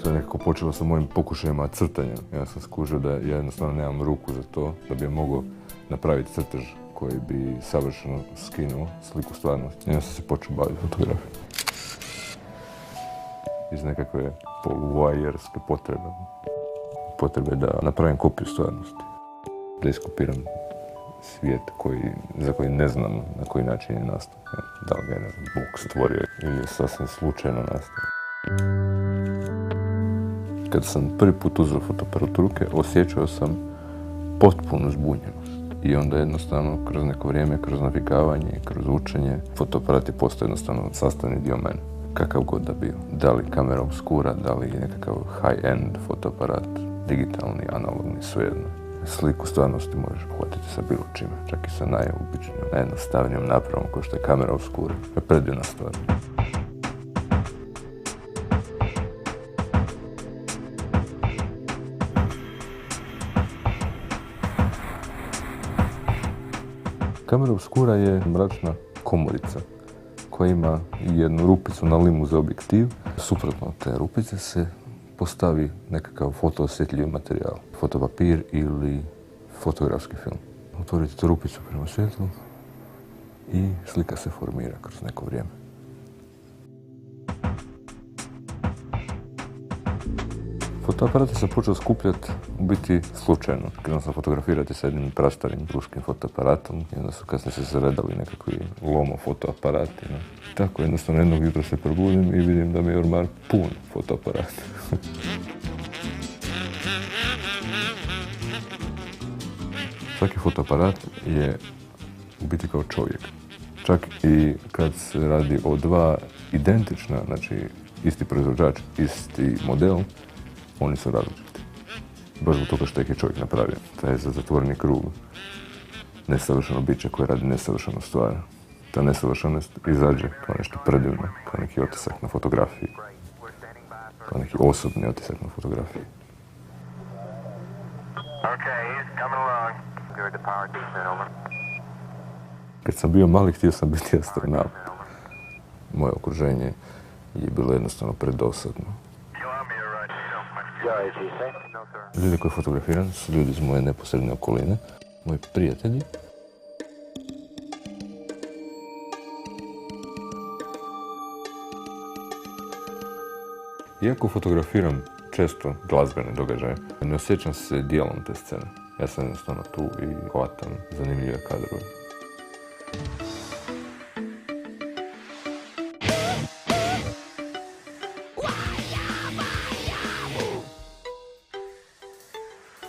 To je nekako počelo sa mojim pokušajima crtanja. Ja sam skužio da ja jednostavno nemam ruku za to, da bi ja mogao napraviti crtež koji bi savršeno skinuo sliku stvarnosti. Ja sam se počeo baviti fotografijom. Iz nekakve poluvajerske potrebe. Potrebe da napravim kopiju stvarnosti. Da iskopiram svijet za koji ne znam na koji način je nastao. Da li ga je Bog stvorio ili je sasvim slučajno nastao. Kad sam prvi put uzeo fotoaparat u ruke, osjećao sam potpunu zbunjenost. I onda jednostavno, kroz neko vrijeme, kroz navikavanje, kroz učenje, fotoaparat je postao jednostavno sastavni dio mene. Kakav god da bio. Da li kamera obskura, da li nekakav high-end fotoaparat, digitalni, analogni, svejedno. Sliku stvarnosti možeš uhvatiti sa bilo čime, čak i sa najobičnijom, najjednostavnijom napravom kao što je kamera obskura. To je predivna stvar. Kamera obskura je mračna komorica koja ima jednu rupicu na limu za objektiv. Suprotno od te rupice se postavi nekakav fotoosjetljivi materijal, fotopapir ili fotografski film. Otvorite tu rupicu prema svjetlu i slika se formira kroz neko vrijeme. Fotoaparate sam počeo skupljati u biti slučajno. Krenuo sam fotografirati sa jednim prastarim ruskim fotoaparatom i onda su kasnije se zaredali nekakvi lomo fotoaparati. No. Tako jednostavno jednog jutra se probudim i vidim da mi je ormar pun fotoaparata. Svaki fotoaparat je u biti kao čovjek. Čak i kad se radi o dva identična, znači isti proizvođač, isti model, oni su različiti. Baš zbog toga što ih je čovjek napravio. Taj je za zatvoreni krug nesavršeno biće koje radi nesavršenu stvar. Ta nesavršenost izađe kao nešto predivno, kao neki otisak na fotografiji. Kao neki osobni otisak na fotografiji. Kad sam bio mali, htio sam biti astronaut. Moje okruženje je bilo jednostavno predosadno. Ljudi koji fotografiram su ljudi iz moje neposredne okoline, moji prijatelji. Iako fotografiram često glazbene događaje, ne osjećam se dijelom te scene. Ja sam jednostavno tu i hvatam zanimljive kadrove.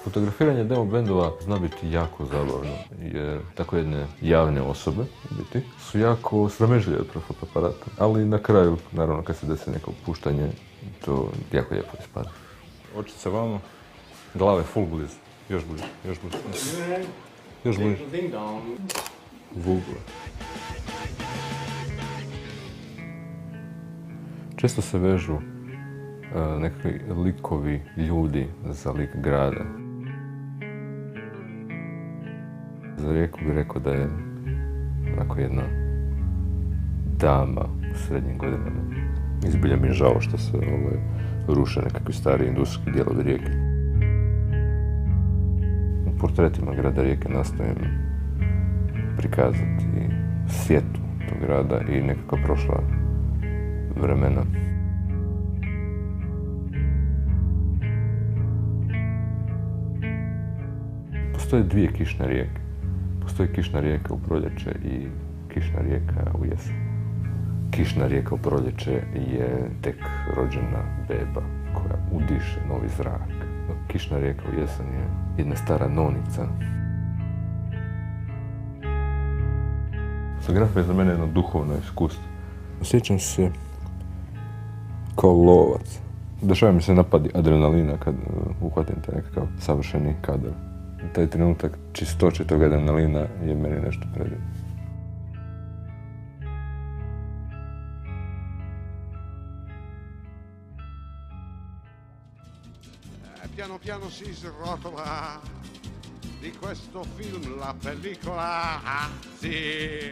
Fotografiranje demo bendova zna biti jako zabavno, jer tako jedne javne osobe su jako sramežljive pred fotoaparatom, ali na kraju, naravno, kad se desi neko puštanje, to jako lijepo ispada. Očice vamo, glave full blizu, još bliže, još bliže. Još bliže. Vugle. Često se vežu nekakvi likovi ljudi za lik grada. Za Rijeku bih rekao da je onako jedna dama u srednjim godinama. Izbilja mi je žao što se ruše nekakvi stari industrijski dijelovi Rijeke. U portretima grada Rijeke nastojim prikazati svijetu tog grada i nekakva prošla vremena. Postoje dvije kišne rijeke. Postoji kišna rijeka u proljeće i kišna rijeka u jesen. Kišna rijeka u proljeće je tek rođena beba koja udiše novi zrak. Dok kišna rijeka u jesen je jedna stara nonica. Fotografija je za mene jedno duhovno iskustvo. Osjećam se kao lovac. Dešava mi se napadi adrenalina kad uhvatim taj nekakav savršeni kadar. Taj trenutak čistoće tog adrenalina je meni nešto predivno. Piano piano si srotola di questo film la pellicola, sì.